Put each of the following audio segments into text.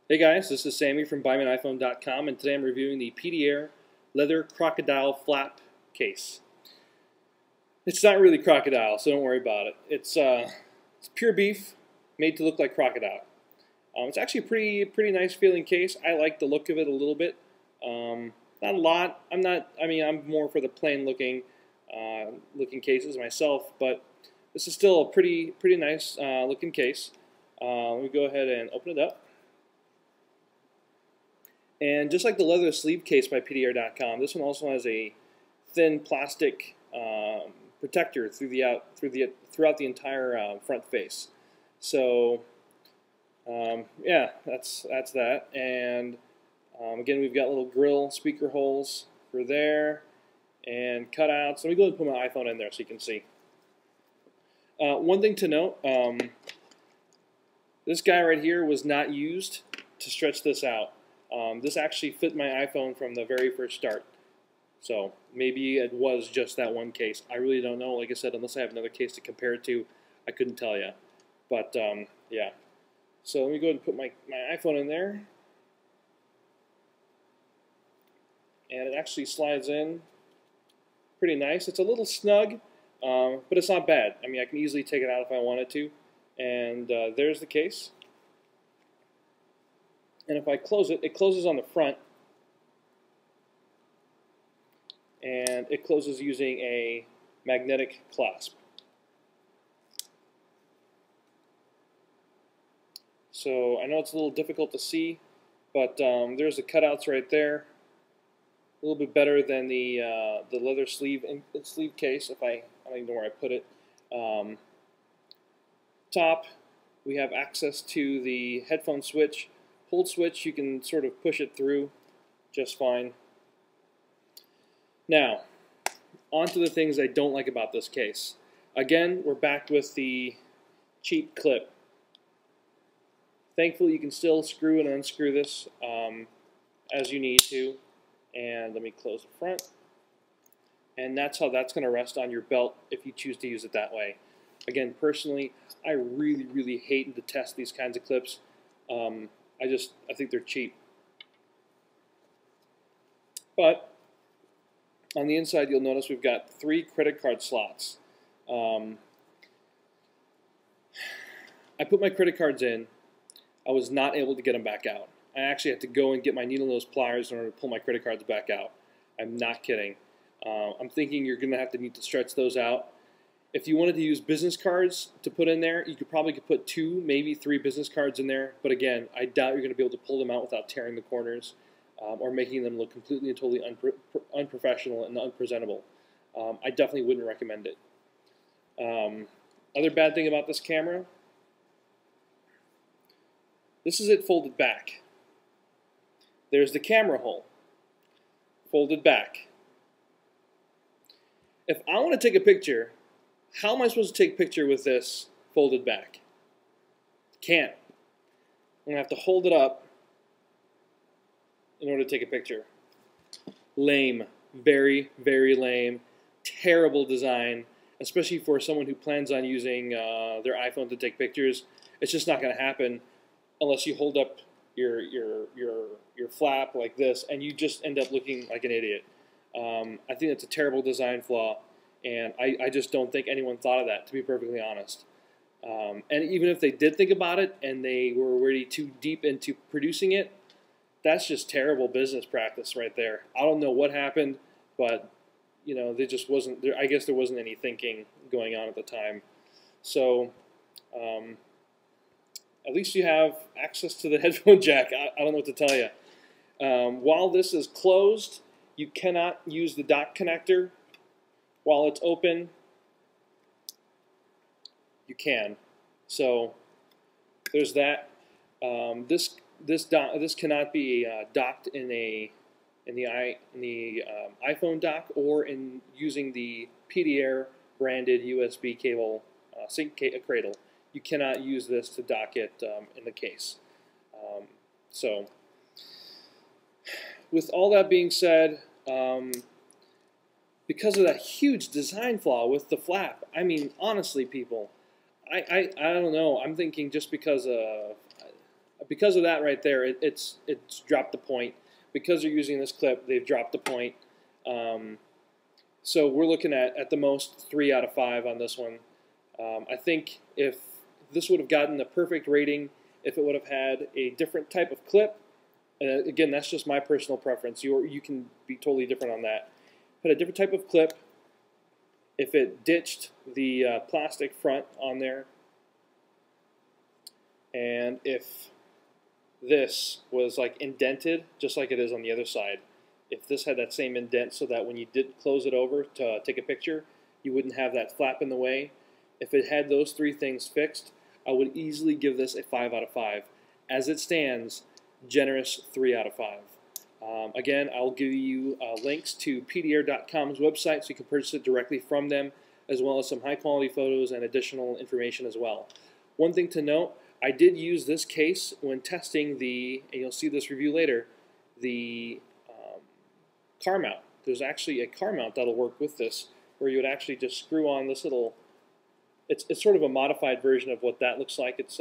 Hey guys, this is Sammy from BuyMeAnIPhone.com, and today I'm reviewing the PDR leather crocodile flap case. It's not really crocodile, so don't worry about it. It's pure beef, made to look like crocodile. It's actually a pretty nice feeling case. I like the look of it a little bit. Not a lot. I'm more for the plain looking cases myself, but this is still a pretty nice looking case. Let me go ahead and open it up. And just like the leather sleeve case by PDR.com, this one also has a thin plastic protector throughout the entire front face. So yeah, that's that. And again, we've got little grill speaker holes for there and cutouts. Let me go ahead and put my iPhone in there so you can see. One thing to note, this guy right here was not used to stretch this out. This actually fit my iPhone from the very first start. So maybe it was just that one case. I really don't know. Like I said, unless I have another case to compare it to, I couldn't tell you. But yeah. So let me go ahead and put my iPhone in there. And it actually slides in pretty nice. It's a little snug, but it's not bad. I mean, I can easily take it out if I wanted to. And there's the case. And if I close it, it closes on the front. And it closes using a magnetic clasp. So I know it's a little difficult to see, but there's the cutouts right there. A little bit better than the leather sleeve case. I don't even know where I put it. Top, we have access to the headphone switch. Hold switch, you can sort of push it through just fine. Now, on to the things I don't like about this case. Again, we're back with the cheap clip. Thankfully, you can still screw and unscrew this as you need to. And let me close the front. And that's how that's going to rest on your belt if you choose to use it that way. Again, personally, I really hate and detest these kinds of clips. I think they're cheap. But on the inside, you'll notice we've got 3 credit card slots. I put my credit cards in. I was not able to get them back out. I actually had to go and get my needle nose pliers in order to pull my credit cards back out. I'm not kidding. I'm thinking you're going to have to need to stretch those out. If you wanted to use business cards to put in there, you could probably put 2, maybe 3 business cards in there. But again, I doubt you're going to be able to pull them out without tearing the corners or making them look completely and totally unprofessional and unpresentable. I definitely wouldn't recommend it. Other bad thing about this camera, this is it folded back. There's the camera hole, folded back. If I want to take a picture, how am I supposed to take a picture with this folded back? Can't. I'm going to have to hold it up in order to take a picture. Lame. Very lame. Terrible design, especially for someone who plans on using their iPhone to take pictures. It's just not going to happen unless you hold up your flap like this, and you just end up looking like an idiot. I think that's a terrible design flaw. And I just don't think anyone thought of that, to be perfectly honest. And even if they did think about it and they were already too deep into producing it, that's just terrible business practice right there. I don't know what happened, but you know, there just wasn't. I guess there wasn't any thinking going on at the time. So at least you have access to the headphone jack. I don't know what to tell you. While this is closed, you cannot use the dock connector. While it's open, you can. So there's that. This cannot be docked in the iPhone dock or in using the PDR branded USB cable sync cradle. You cannot use this to dock it in the case. So with all that being said, because of that huge design flaw with the flap. I mean, honestly, people, I don't know. I'm thinking just because Because of that right there, it's dropped the point. Because they're using this clip, they've dropped the point. So we're looking at the most 3 out of 5 on this one. I think if this would have gotten the perfect rating, if it would have had a different type of clip, again, that's just my personal preference. You can be totally different on that. But a different type of clip, if it ditched the plastic front on there, and if this was like indented, just like it is on the other side, if this had that same indent so that when you did close it over to take a picture, you wouldn't have that flap in the way. If it had those 3 things fixed, I would easily give this a 5 out of 5. As it stands, generous 3 out of 5. Again, I'll give you links to pdair.com's website so you can purchase it directly from them, as well as some high-quality photos and additional information as well. One thing to note, I did use this case when testing the, and you'll see this review later, the car mount. There's actually a car mount that'll work with this, where you would actually just screw on this little, it's sort of a modified version of what that looks like. It's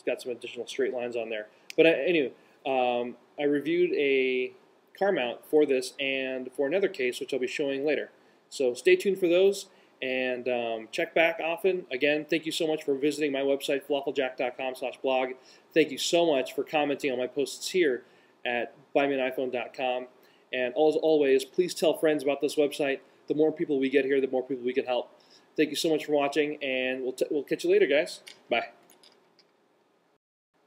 got some additional straight lines on there. But anyway, I reviewed a car mount for this and for another case, which I'll be showing later. So stay tuned for those, and check back often. Again, thank you so much for visiting my website, falafeljack.com/blog. Thank you so much for commenting on my posts here at buymeaniphone.com. And as always, please tell friends about this website. The more people we get here, the more people we can help. Thank you so much for watching, and we'll catch you later, guys. Bye.